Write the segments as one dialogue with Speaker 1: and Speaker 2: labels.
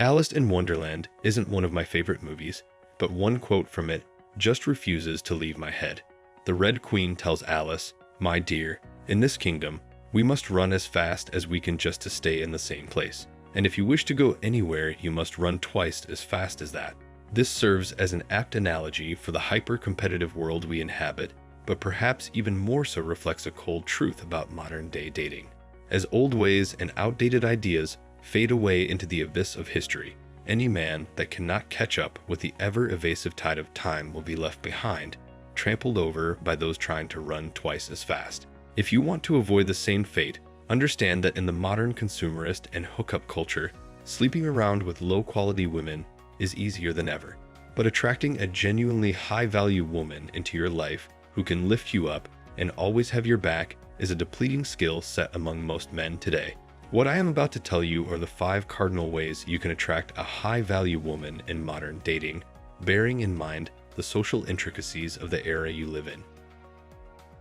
Speaker 1: Alice in Wonderland isn't one of my favorite movies, but one quote from it just refuses to leave my head. The Red Queen tells Alice, "My dear, in this kingdom, we must run as fast as we can just to stay in the same place. And if you wish to go anywhere, you must run twice as fast as that." This serves as an apt analogy for the hyper-competitive world we inhabit, but perhaps even more so reflects a cold truth about modern-day dating. As old ways and outdated ideas fade away into the abyss of history, any man that cannot catch up with the ever-evasive tide of time will be left behind, trampled over by those trying to run twice as fast. If you want to avoid the same fate, understand that in the modern consumerist and hookup culture, sleeping around with low-quality women is easier than ever. But attracting a genuinely high-value woman into your life who can lift you up and always have your back is a depleting skill set among most men today. What I am about to tell you are the 5 cardinal ways you can attract a high-value woman in modern dating, bearing in mind the social intricacies of the era you live in.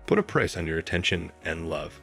Speaker 1: Put a price on your attention and love.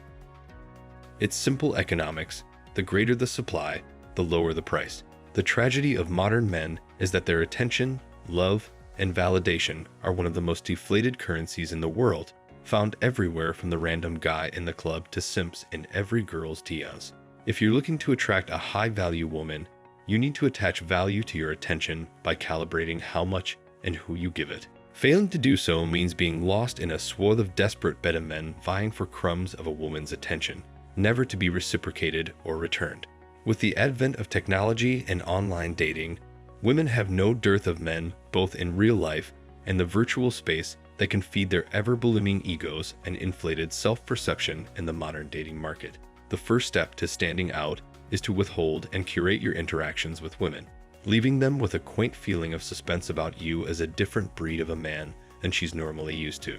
Speaker 1: It's simple economics. The greater the supply, the lower the price. The tragedy of modern men is that their attention, love, and validation are one of the most deflated currencies in the world, found everywhere from the random guy in the club to simps in every girl's DMs. If you're looking to attract a high-value woman, you need to attach value to your attention by calibrating how much and who you give it. Failing to do so means being lost in a swath of desperate beta men vying for crumbs of a woman's attention, never to be reciprocated or returned. With the advent of technology and online dating, women have no dearth of men, both in real life and the virtual space, that can feed their ever-ballooning egos and inflated self-perception in the modern dating market. The first step to standing out is to withhold and curate your interactions with women, leaving them with a quaint feeling of suspense about you as a different breed of a man than she's normally used to.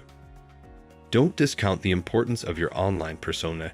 Speaker 1: Don't discount the importance of your online persona.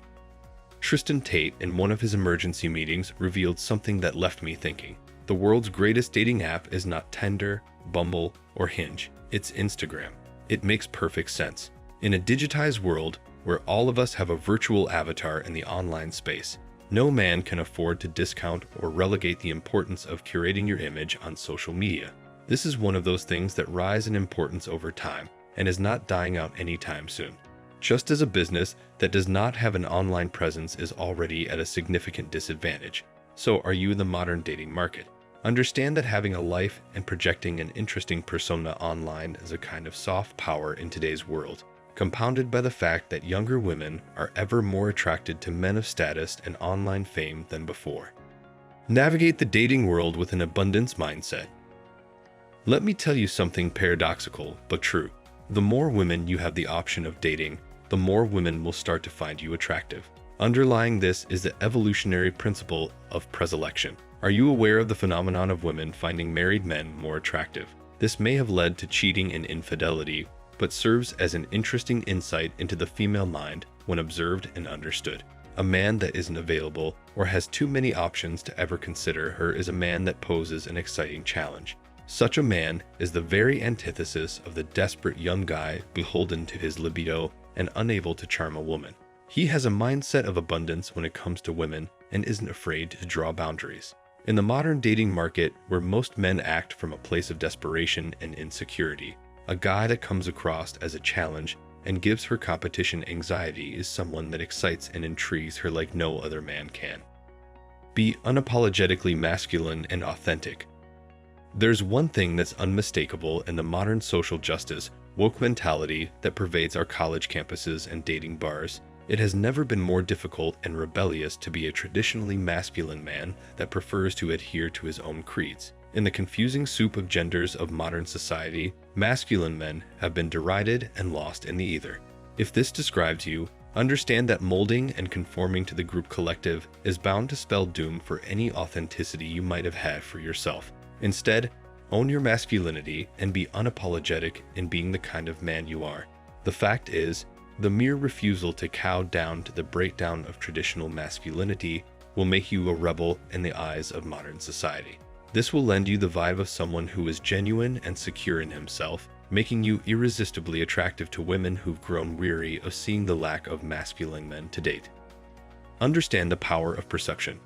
Speaker 1: Tristan Tate, in one of his emergency meetings, revealed something that left me thinking. The world's greatest dating app is not Tinder, Bumble, or Hinge. It's Instagram. It makes perfect sense. In a digitized world where all of us have a virtual avatar in the online space, no man can afford to discount or relegate the importance of curating your image on social media. This is one of those things that rise in importance over time and is not dying out anytime soon. Just as a business that does not have an online presence is already at a significant disadvantage, so are you in the modern dating market. Understand that having a life and projecting an interesting persona online is a kind of soft power in today's world, compounded by the fact that younger women are ever more attracted to men of status and online fame than before. Navigate the dating world with an abundance mindset. Let me tell you something paradoxical but true. The more women you have the option of dating, the more women will start to find you attractive. Underlying this is the evolutionary principle of preselection. Are you aware of the phenomenon of women finding married men more attractive? This may have led to cheating and infidelity, but serves as an interesting insight into the female mind when observed and understood. A man that isn't available or has too many options to ever consider her is a man that poses an exciting challenge. Such a man is the very antithesis of the desperate young guy beholden to his libido and unable to charm a woman. He has a mindset of abundance when it comes to women and isn't afraid to draw boundaries. In the modern dating market, where most men act from a place of desperation and insecurity, a guy that comes across as a challenge and gives her competition anxiety is someone that excites and intrigues her like no other man can. Be unapologetically masculine and authentic. There's one thing that's unmistakable in the modern social justice, woke mentality that pervades our college campuses and dating bars. It has never been more difficult and rebellious to be a traditionally masculine man that prefers to adhere to his own creeds. In the confusing soup of genders of modern society, masculine men have been derided and lost in the ether. If this describes you, understand that molding and conforming to the group collective is bound to spell doom for any authenticity you might have had for yourself. Instead, own your masculinity and be unapologetic in being the kind of man you are. The fact is, the mere refusal to cow down to the breakdown of traditional masculinity will make you a rebel in the eyes of modern society. This will lend you the vibe of someone who is genuine and secure in himself, making you irresistibly attractive to women who've grown weary of seeing the lack of masculine men to date. Understand the power of perception.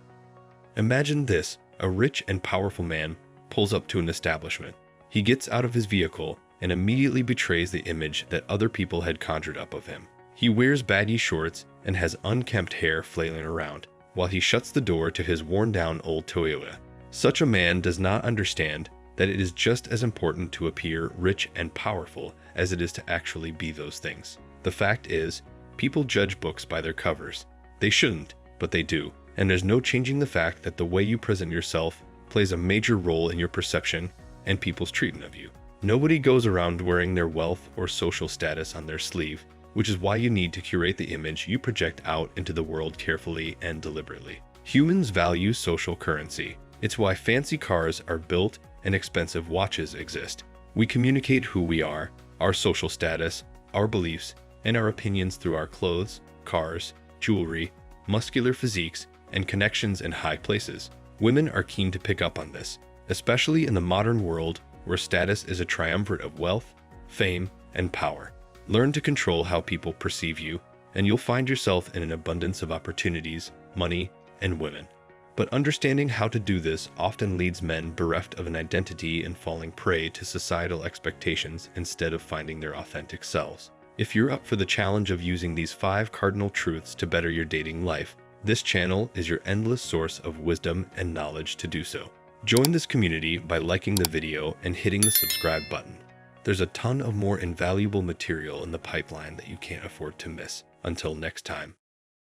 Speaker 1: Imagine this: A rich and powerful man pulls up to an establishment. He gets out of his vehicle and immediately betrays the image that other people had conjured up of him. He wears baggy shorts and has unkempt hair flailing around, while he shuts the door to his worn-down old Toyota. Such a man does not understand that it is just as important to appear rich and powerful as it is to actually be those things. The fact is, people judge books by their covers. They shouldn't, but they do. And there's no changing the fact that the way you present yourself plays a major role in your perception and people's treatment of you. Nobody goes around wearing their wealth or social status on their sleeve, which is why you need to curate the image you project out into the world carefully and deliberately. Humans value social currency. It's why fancy cars are built and expensive watches exist. We communicate who we are, our social status, our beliefs, and our opinions through our clothes, cars, jewelry, muscular physiques, and connections in high places. Women are keen to pick up on this, especially in the modern world where status is a triumvirate of wealth, fame, and power. Learn to control how people perceive you, and you'll find yourself in an abundance of opportunities, money, and women. But understanding how to do this often leads men bereft of an identity and falling prey to societal expectations instead of finding their authentic selves. If you're up for the challenge of using these 5 cardinal truths to better your dating life, this channel is your endless source of wisdom and knowledge to do so. Join this community by liking the video and hitting the subscribe button. There's a ton of more invaluable material in the pipeline that you can't afford to miss. Until next time.